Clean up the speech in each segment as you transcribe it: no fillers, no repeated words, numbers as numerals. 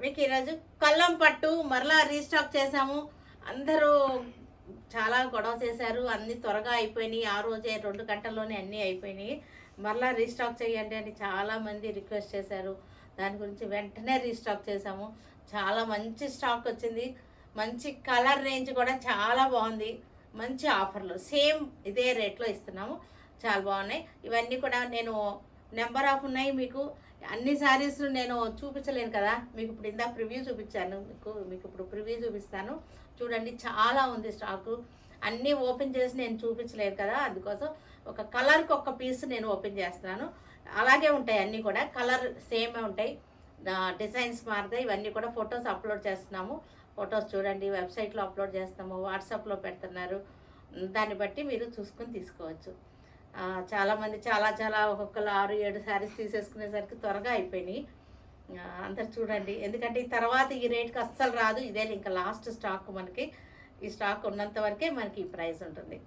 మీకు ఈరోజు కళ్ళం పట్టు మరలా రీస్టాక్ చేసాము. అందరూ చాలా గొడవ చేశారు, అన్నీ త్వరగా అయిపోయినాయి. ఆ రోజే 2 గంటల్లోనే అన్నీ అయిపోయినాయి. మరలా రీస్టాక్ చేయండి అని చాలామంది రిక్వెస్ట్ చేశారు. దాని గురించి వెంటనే రీస్టాక్ చేసాము. చాలా మంచి స్టాక్ వచ్చింది. మంచి కలర్ రేంజ్ కూడా చాలా బాగుంది. మంచి ఆఫర్లు సేమ్ ఇదే రేట్లో ఇస్తున్నాము. చాలా బాగున్నాయి. ఇవన్నీ కూడా నేను నెంబర్ ఆఫ్ ఉన్నాయి. మీకు అన్ని శారీస్ నేను చూపించలేను కదా, మీకు ఇప్పుడు ఇందాక ప్రివ్యూ చూపించాను. మీకు ఇప్పుడు ప్రివ్యూ చూపిస్తాను చూడండి. చాలా ఉంది స్టాకు. అన్నీ ఓపెన్ చేసి నేను చూపించలేదు కదా, అందుకోసం ఒక కలర్కి ఒక పీస్ నేను ఓపెన్ చేస్తున్నాను. అలాగే ఉంటాయి అన్నీ కూడా, కలర్ సేమే ఉంటాయి, డిజైన్స్ మారుతాయి. ఇవన్నీ కూడా ఫొటోస్ అప్లోడ్ చేస్తున్నాము. ఫొటోస్ చూడండి, వెబ్సైట్లో అప్లోడ్ చేస్తాము, వాట్సాప్లో పెడుతున్నారు. దాన్ని బట్టి మీరు చూసుకొని తీసుకోవచ్చు. చాలామంది చాలా ఒక్కొక్కరు 6-7 శారీస్ తీసేసుకునేసరికి త్వరగా అయిపోయినాయి. అందరు చూడండి, ఎందుకంటే ఈ తర్వాత ఈ రేట్కి అస్సలు రాదు. ఇదే ఇంకా లాస్ట్ స్టాక్. మనకి ఈ స్టాక్ ఉన్నంత వరకే మనకి ఈ ప్రైస్ ఉంటుంది.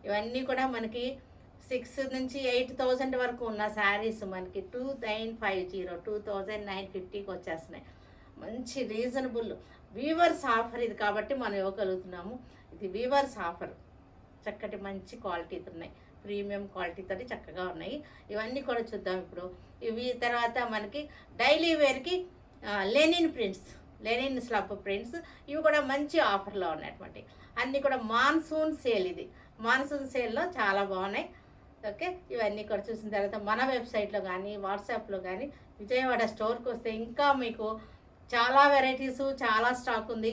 ఇవన్నీ కూడా మనకి 6 నుంచి 8,000 వరకు ఉన్న శారీస్ మనకి 2950 2950కి వచ్చేస్తున్నాయి. మంచి రీజనబుల్ వీవర్స్ ఆఫర్ ఇది, కాబట్టి మనం ఇవ్వగలుగుతున్నాము. ఇది వీవర్స్ ఆఫర్. చక్కటి మంచి క్వాలిటీతో ఉన్నాయి, ప్రీమియం క్వాలిటీతో చక్కగా ఉన్నాయి. ఇవన్నీ కూడా చూద్దాం ఇప్పుడు. ఇవి తర్వాత మనకి డైలీ వేర్కి linen prints, linen slub prints, ఇవి కూడా మంచి ఆఫర్లో ఉన్నటువంటి అన్నీ కూడా మాన్సూన్ సేల్. ఇది మాన్సూన్ సేల్లో చాలా బాగున్నాయి. ఓకే, ఇవన్నీ కూడా చూసిన తర్వాత మన వెబ్సైట్లో కానీ వాట్సాప్లో కానీ విజయవాడ స్టోర్కి వస్తే ఇంకా మీకు చాలా వెరైటీసు, చాలా స్టాక్ ఉంది.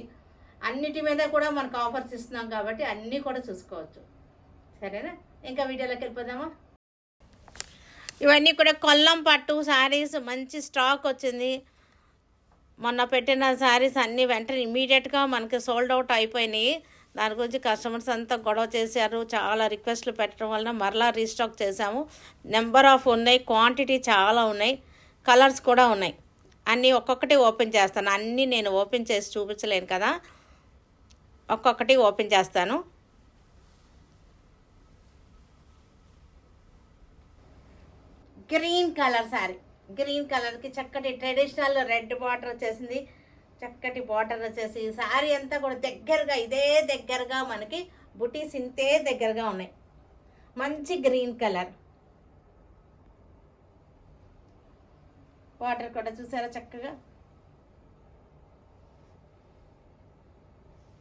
అన్నిటి మీద కూడా మనకు ఆఫర్స్ ఇస్తున్నాం కాబట్టి అన్నీ కూడా చూసుకోవచ్చు. సరేనా, ఇంకా వీడియోలోకి వెళ్ళిపోదామా. ఇవన్నీ కూడా కొల్లం పట్టు శారీస్, మంచి స్టాక్ వచ్చింది. మొన్న పెట్టిన శారీస్ అన్నీ వెంటనే ఇమీడియట్గా మనకి సోల్డ్ అవుట్ అయిపోయినాయి. దాని గురించి కస్టమర్స్ అంతా గొడవ చేశారు. చాలా రిక్వెస్ట్లు పెట్టడం వలన మరలా రీస్టాక్ చేసాము. నెంబర్ ఆఫ్ ఉన్నాయి, క్వాంటిటీ చాలా ఉన్నాయి, కలర్స్ కూడా ఉన్నాయి. అన్నీ ఒక్కొక్కటి ఓపెన్ చేస్తాను. అన్నీ నేను ఓపెన్ చేసి చూపించలేను కదా, ఒక్కొక్కటి ఓపెన్ చేస్తాను. గ్రీన్ కలర్ శారీ, గ్రీన్ కలర్కి చక్కటి ట్రెడిషనల్ రెడ్ బార్డర్ వచ్చేసింది. చక్కటి బార్డర్ వచ్చేసి శారీ అంతా కూడా దగ్గరగా, ఇదే దగ్గరగా మనకి బుటీస్ ఇంతే దగ్గరగా ఉన్నాయి. మంచి గ్రీన్ కలర్ బార్డర్ కూడా చూసారా, చక్కగా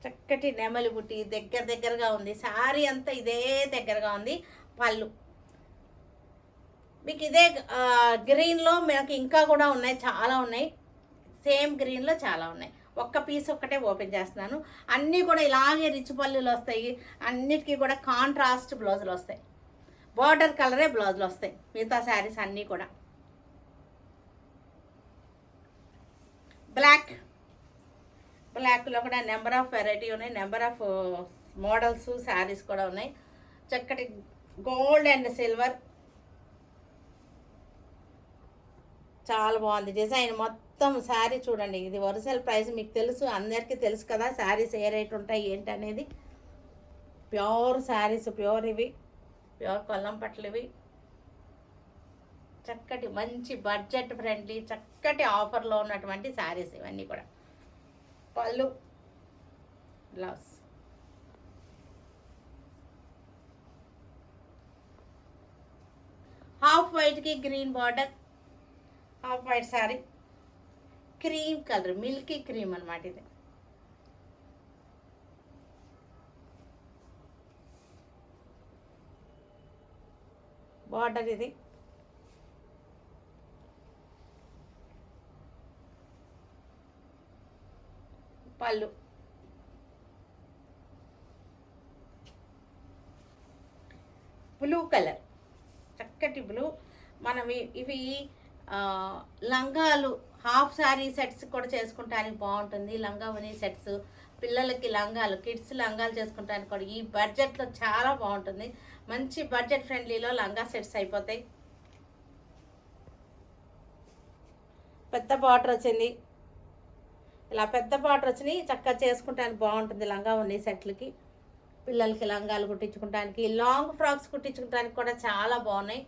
చక్కటి నెమలి బుట్టి దగ్గరగా ఉంది. శారీ అంతా ఇదే దగ్గరగా ఉంది. పళ్ళు మీకు ఇదే గ్రీన్లో మనకి ఇంకా కూడా ఉన్నాయి, చాలా ఉన్నాయి. సేమ్ గ్రీన్లో చాలా ఉన్నాయి. ఒక్క పీస్ ఒక్కటే ఓపెన్ చేస్తున్నాను. అన్నీ కూడా ఇలాగే రిచ్ పళ్ళులు వస్తాయి. అన్నిటికీ కూడా కాంట్రాస్ట్ బ్లౌజులు వస్తాయి. బార్డర్ కలరే బ్లౌజులు వస్తాయి మిగతా శారీస్ అన్నీ కూడా. బ్లాక్లో కూడా నెంబర్ ఆఫ్ వెరైటీ ఉన్నాయి, నెంబర్ ఆఫ్ మోడల్స్ శారీస్ కూడా ఉన్నాయి. చక్కటి గోల్డ్ అండ్ సిల్వర్, చాలా బాగుంది డిజైన్. మొత్తం శారీ చూడండి, ఇది ఒరిజినల్ ప్రైస్ మీకు తెలుసు, అందరికీ తెలుసు కదా శారీస్ ఏ రేట్ ఉంటాయి ఏంటి అనేది. ప్యూర్ శారీస్, ప్యూర్ ఇవి, ప్యూర్ కొల్లం పట్లు ఇవి. చక్కటి మంచి బడ్జెట్ ఫ్రెండ్లీ చక్కటి ఆఫర్లో ఉన్నటువంటి శారీస్ ఇవన్నీ కూడా. పళ్ళు, బ్లౌజ్, హాఫ్ వైట్కి green border, half white sari, cream colour, milky cream అనమాట ఇది. బార్డర్ ఇది, పళ్ళు, బ్లూ కలర్, చక్కటి బ్లూ. మనం ఇవి లంగాలు, హాఫ్ శారీ సెట్స్ కూడా చేసుకుంటానికి బాగుంటుంది. లంగా ఉని సెట్స్, పిల్లలకి లంగాలు, కిడ్స్ లంగాలు చేసుకుంటానికి కూడా ఈ బడ్జెట్లో చాలా బాగుంటుంది. మంచి బడ్జెట్ ఫ్రెండ్లీలో లంగా సెట్స్ అయిపోతాయి. పెద్ద బార్డర్ వచ్చింది, ఇలా పెద్ద బార్డర్ వచ్చినాయి, చక్కగా చేసుకుంటానికి బాగుంటుంది. లంగా ఉని సెట్లకి, పిల్లలకి లంగాలు కుట్టించుకుంటానికి, లాంగ్ ఫ్రాక్స్ కుట్టించుకుంటానికి కూడా చాలా బాగున్నాయి.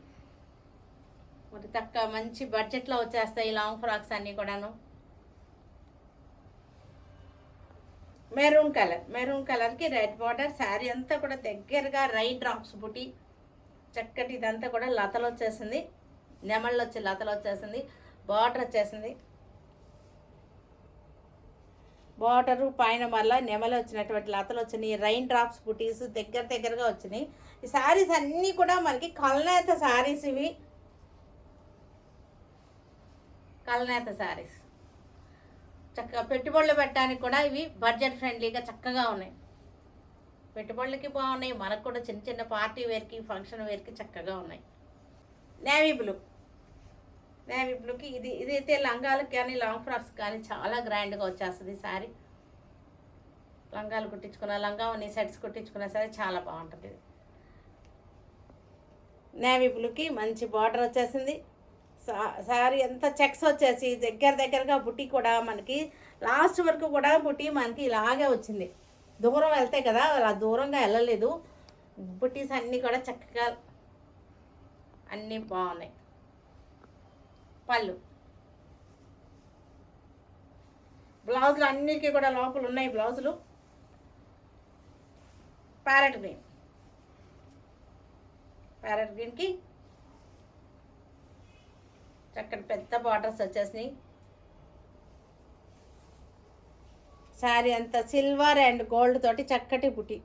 మరి తక్కువ మంచి బడ్జెట్లో వచ్చేస్తాయి లాంగ్ ఫ్రాక్స్ అన్నీ కూడాను. మెరూన్ కలర్కి రెడ్ బార్డర్. శారీ అంతా కూడా దగ్గరగా రైన్ డ్రాప్స్ బుటీ చక్కటి, ఇదంతా కూడా లతలు వచ్చేసింది, నెమళ్ళు వచ్చి లతలు వచ్చేసింది. బార్డర్ వచ్చేసింది, బార్డరు పైన మళ్ళీ నెమలు వచ్చినటువంటి లతలు వచ్చినాయి. రైన్ డ్రాప్స్ బుటీస్ దగ్గరగా వచ్చినాయి. ఈ శారీస్ అన్నీ కూడా మనకి కల్నేత శారీస్. ఇవి కల్నేత శారీస్ చక్కగా పెట్టుబడులు పెట్టడానికి కూడా ఇవి బడ్జెట్ ఫ్రెండ్లీగా చక్కగా ఉన్నాయి. పెట్టుబడులకి బాగున్నాయి, మనకు కూడా చిన్న చిన్న పార్టీ వేర్కి ఫంక్షన్ వేర్కి చక్కగా ఉన్నాయి. నేవీ బ్లూకి ఇదైతే లంగాలకు కానీ లాంగ్ ఫ్రాక్స్ కానీ చాలా గ్రాండ్గా వచ్చేస్తుంది శారీ. లంగాలు కుట్టించుకున్న లంగా ఉన్న సెట్స్ కుట్టించుకున్నా సరే చాలా బాగుంటుంది. ఇది నేవీ బ్లూకి మంచి బార్డర్ వచ్చేసింది. శారీ అంతా చెక్స్ వచ్చేసి దగ్గరగా బుట్టి కూడా మనకి లాస్ట్ వరకు కూడా బుట్టి మనకి ఇలాగే వచ్చింది. దూరం వెళ్తాయి కదా, అలా దూరంగా వెళ్ళలేదు. బుట్టీస్ అన్నీ కూడా చక్కగా అన్నీ బాగున్నాయి. పళ్ళు బ్లౌజులు అన్నిటికీ కూడా లోపల ఉన్నాయి బ్లౌజులు. ప్యారెట్ గ్రీన్కి చక్కటి పెద్ద బార్డర్స్ వచ్చేసినాయి. శారీ అంతా సిల్వర్ అండ్ గోల్డ్ తోటి చక్కటి బుటీ.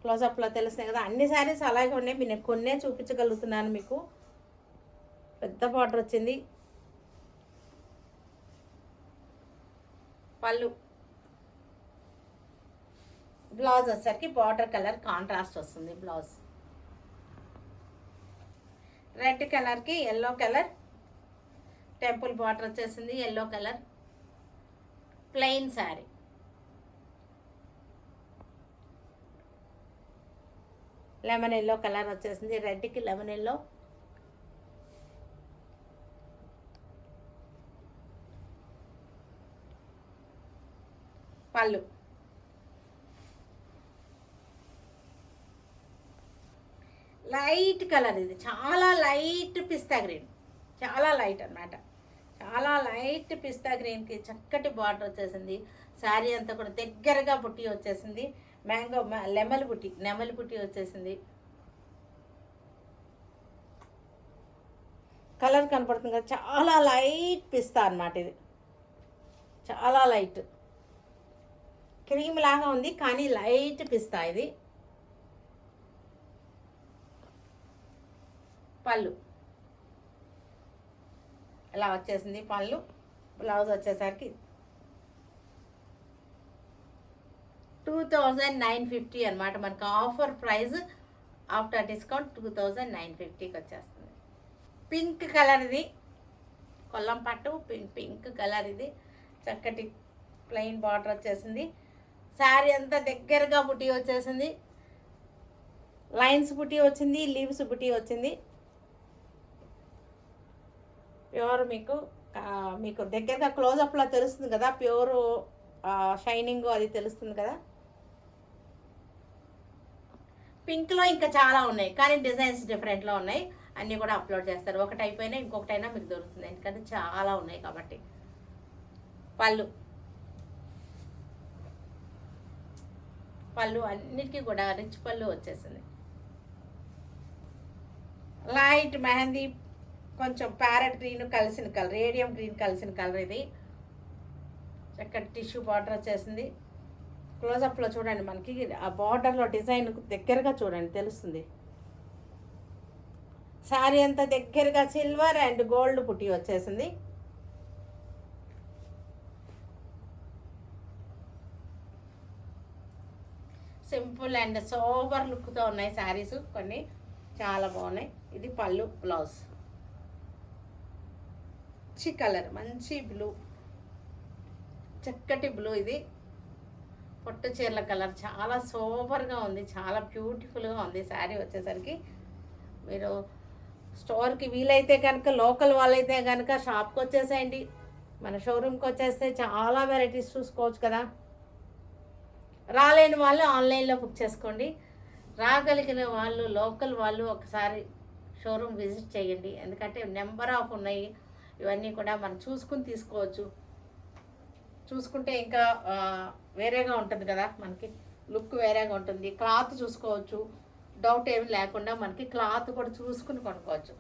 క్లోజప్లో తెలుస్తున్నాయి కదా, అన్ని శారీస్ అలాగే ఉన్నాయి. నేను కొన్నే చూపించగలుగుతున్నాను మీకు. పెద్ద బార్డర్ వచ్చింది. పళ్ళు బ్లౌజ్ వచ్చేసరికి బార్డర్ కలర్ కాంట్రాస్ట్ వస్తుంది. బ్లౌజ్ రెడ్ కలర్కి ఎల్లో కలర్ టెంపుల్ బార్డర్ వచ్చేసింది. Yellow colour plain sari. Lemon yellow colour వచ్చేసింది. రెడ్కి లెమన్ ఎల్లో. పళ్ళు లైట్ కలర్, ఇది చాలా లైట్ పిస్తా గ్రీన్, చాలా లైట్ అన్నమాట. చాలా లైట్ పిస్తా గ్రీన్కి చక్కటి బార్డర్ వచ్చేసింది. శారీ అంతా కూడా దగ్గరగా బుట్టి వచ్చేసింది. మ్యాంగో నెమలి బుట్టి వచ్చేసింది. కలర్ కనపడుతుంది కదా, చాలా లైట్ పిస్తా అన్నమాట. ఇది చాలా లైట్ క్రీమ్ లాగా ఉంది కానీ లైట్ పిస్తా. ఇది పళ్ళు ఇలా వచ్చేసింది. పళ్ళు బ్లౌజ్ వచ్చేసరికి 2950 అనమాట. మనకు ఆఫర్ ప్రైస్ ఆఫ్టర్ డిస్కౌంట్ 2950కి వచ్చేస్తుంది. పింక్ కలర్ ఇది, కొల్లం పట్టు పింక్ కలర్. ఇది చక్కటి ప్లెయిన్ బార్డర్ వచ్చేసింది. శారీ అంతా దగ్గరగా బుటీ వచ్చేసింది. లైన్స్ బుటీ వచ్చింది, లీవ్స్ బుటీ వచ్చింది. ప్యూర్ మీకు దగ్గరగా క్లోజప్లో తెలుస్తుంది కదా, ప్యూర్ షైనింగ్ అది తెలుస్తుంది కదా. పింక్లో ఇంకా చాలా ఉన్నాయి కానీ డిజైన్స్ డిఫరెంట్లో ఉన్నాయి. అన్నీ కూడా అప్లోడ్ చేస్తారు. ఒకటి అయిపోయినా ఇంకొకటైనా మీకు దొరుకుతుంది, ఎందుకంటే చాలా ఉన్నాయి కాబట్టి. పళ్ళు అన్నిటికీ కూడా రిచ్ పళ్ళు వచ్చేసింది. లైట్ మెహందీ కొంచెం ప్యారెట్ గ్రీన్ కలిసిన కలర్, రేడియం గ్రీన్ కలిసిన కలర్. ఇది చక్కటి టిష్యూ బార్డర్ వచ్చేసింది. క్లోజప్లో చూడండి, మనకి ఆ బార్డర్లో డిజైన్ దగ్గరగా చూడండి తెలుస్తుంది. శారీ అంతా దగ్గరగా సిల్వర్ అండ్ గోల్డ్ పుట్టి వచ్చేసింది. సింపుల్ అండ్ సోబర్ లుక్తో ఉన్నాయి శారీస్, కొన్ని చాలా బాగున్నాయి. ఇది పళ్ళు. బ్లౌజ్ మంచి కలర్, మంచి బ్లూ, చక్కటి బ్లూ. ఇది పొట్టు చీరల కలర్, చాలా సూపర్గా ఉంది, చాలా బ్యూటిఫుల్గా ఉంది. శారీ వచ్చేసరికి మీరు స్టోర్కి వీలైతే కనుక, లోకల్ వాళ్ళైతే కనుక షాప్కి వచ్చేసేయండి. మన షోరూమ్కి వచ్చేస్తే చాలా వెరైటీస్ చూసుకోవచ్చు కదా. రాలేని వాళ్ళు ఆన్లైన్లో బుక్ చేసుకోండి. రాగలిగిన వాళ్ళు, లోకల్ వాళ్ళు ఒకసారి షోరూమ్ విజిట్ చేయండి. ఎందుకంటే నెంబర్ ఆఫ్ ఉన్నాయి, ఇవన్నీ కూడా మనం చూసుకుని తీసుకోవచ్చు. చూసుకుంటే ఇంకా వేరేగా ఉంటుంది కదా, మనకి లుక్ వేరేగా ఉంటుంది. క్లాత్ చూసుకోవచ్చు, డౌట్ ఏమి లేకుండా మనకి క్లాత్ కూడా చూసుకుని కొనుక్కోవచ్చు.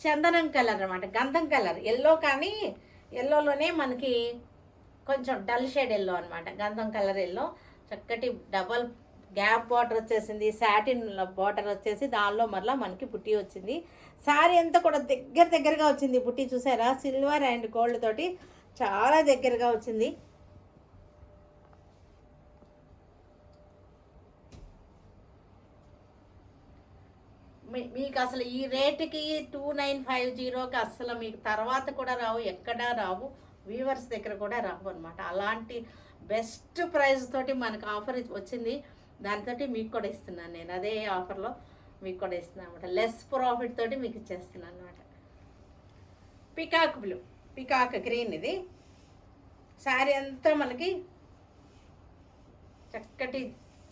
చందనం కలర్ అనమాట, గంధం కలర్, ఎల్లో. కానీ ఎల్లోలోనే మనకి కొంచెం డల్ షేడ్ ఎల్లో అనమాట, గంధం కలర్ ఎల్లో. చక్కటి డబల్ గ్యాప్ బార్డర్ వచ్చేసింది, సాటిన్ బార్డర్ వచ్చేసి దానిలో మరలా మనకి బుట్టి వచ్చింది. శారీ అంతా కూడా దగ్గరగా వచ్చింది. బుట్టి చూసారా, సిల్వర్ అండ్ గోల్డ్ తోటి చాలా దగ్గరగా వచ్చింది. మీకు అసలు ఈ రేటుకి 2950కి అసలు మీకు తర్వాత కూడా రావు, ఎక్కడా రావు, వీవర్స్ దగ్గర కూడా రావు అనమాట. అలాంటి బెస్ట్ ప్రైస్ తోటి మనకు ఆఫర్ వచ్చింది. దాంతో మీకు కూడా ఇస్తున్నాను నేను, అదే ఆఫర్లో మీకు కూడా ఇస్తున్నాను అనమాట. లెస్ ప్రాఫిట్ తోటి మీకు ఇచ్చేస్తున్నాను అనమాట. పికాక్ బ్లూ, పికాక్ గ్రీన్, ఇది శారీ అంతా మనకి చక్కటి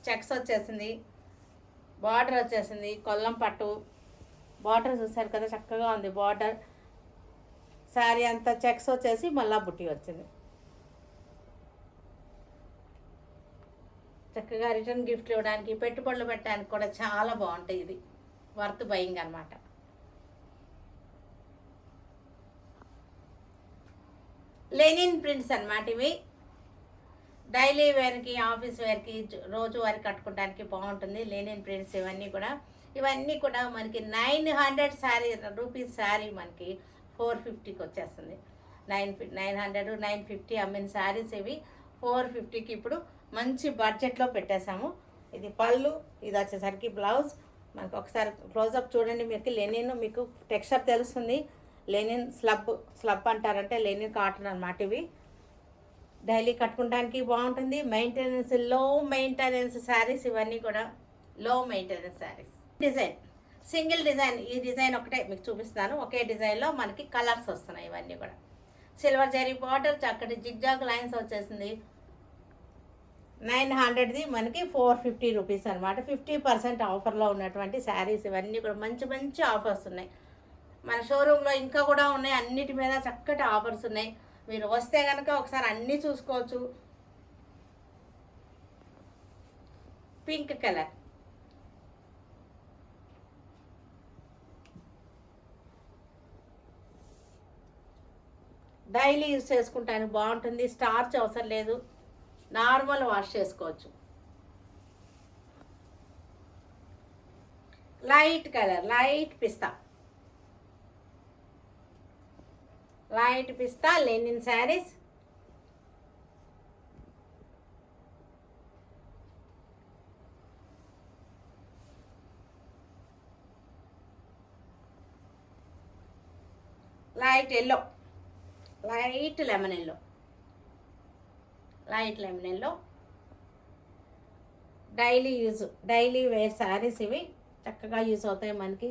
చెక్స్ వచ్చేసింది, బార్డర్ వచ్చేసింది, కొల్లం పట్టు బార్డర్ చూసారు కదా, చక్కగా ఉంది బార్డర్. శారీ అంతా చెక్స్ వచ్చేసి మళ్ళా బుట్టి వచ్చింది. చక్కగా రిటర్న్ గిఫ్ట్లు ఇవ్వడానికి, పెట్టుబడులు పెట్టడానికి కూడా చాలా బాగుంటాయి. ఇది వర్త్ బయింగ్ అనమాట. లెనిన్ ప్రింట్స్ అనమాట ఇవి. డైలీ వేర్కి, ఆఫీస్ వేర్కి, రోజు వారికి కట్టుకోవడానికి బాగుంటుంది లెనిన్ ప్రింట్స్. ఇవన్నీ కూడా మనకి 900 రూపీస్ శారీ మనకి 450కి వచ్చేస్తుంది. 900 950 అమ్మిన శారీస్ ఇవి 450కి ఇప్పుడు మంచి బడ్జెట్లో పెట్టేశాము. ఇది పళ్ళు, ఇది వచ్చేసరికి బ్లౌజ్. మనకు ఒకసారి క్లోజప్ చూడండి, మీకు లెనిన్, మీకు టెక్స్చర్ తెలుస్తుంది. లెనిన్ స్లబ్ అంటారంటే లెనిన్ కాటన్ అనమాట. ఇవి డైలీ కట్టుకోవడానికి బాగుంటుంది. లో మెయింటెనెన్స్ శారీస్ ఇవన్నీ కూడా లో maintenance saris. Design single design, ఈ డిజైన్ ఒకటే మీకు చూపిస్తాను. ఒకే డిజైన్లో మనకి కలర్స్ వస్తున్నాయి. ఇవన్నీ కూడా సిల్వర్ జరీ బార్డర్, చక్కటి జిగ్జాగ్ లైన్స్ వచ్చేసింది. 900ది మనకి 450 రూపీస్ అనమాట. 50% ఆఫర్లో ఉన్నటువంటి శారీస్ ఇవన్నీ కూడా మంచి ఆఫర్స్ ఉన్నాయి. మన షోరూంలో ఇంకా కూడా ఉన్నాయి, అన్నిటి మీద చక్కటి ఆఫర్స్ ఉన్నాయి. మీరు వస్తే కనుక ఒకసారి అన్నీ చూసుకోవచ్చు. పింక్ కలర్, డైలీ యూజ్ చేసుకుంటాను, బాగుంటుంది. స్టార్చ్ అవసరం లేదు, నార్మల్ వాష్ చేసుకోవచ్చు. Light colour, light pista linen saris. Light yellow, light lemon yellow, daily wear saris ఇవి చక్కగా యూజ్ అవుతాయి మనకి.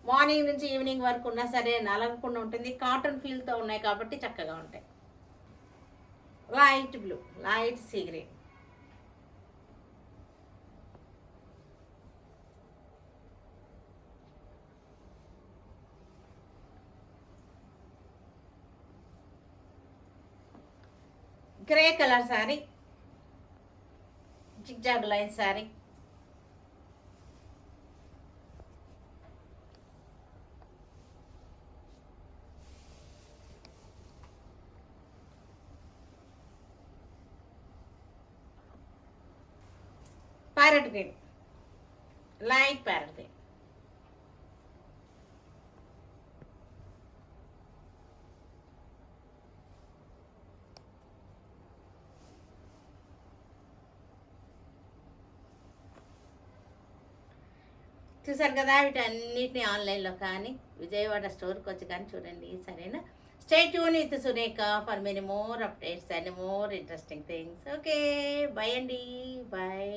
మార్నింగ్ నుంచి ఈవినింగ్ వరకు ఉన్నా సరే నలగకుండా ఉంటుంది. కాటన్ ఫీల్తో ఉన్నాయి కాబట్టి చక్కగా ఉంటాయి. Light blue, light sea green, grey colour sari, zigzag line sari, parrot green, light parrot green, చూసారు కదా. వీటన్నిటిని ఆన్లైన్లో కానీ విజయవాడ స్టోర్కి వచ్చి కానీ చూడండి, సరేనా? Stay tune with Surekha for many more updates and more interesting things. Okay, bye అండి, బాయ్.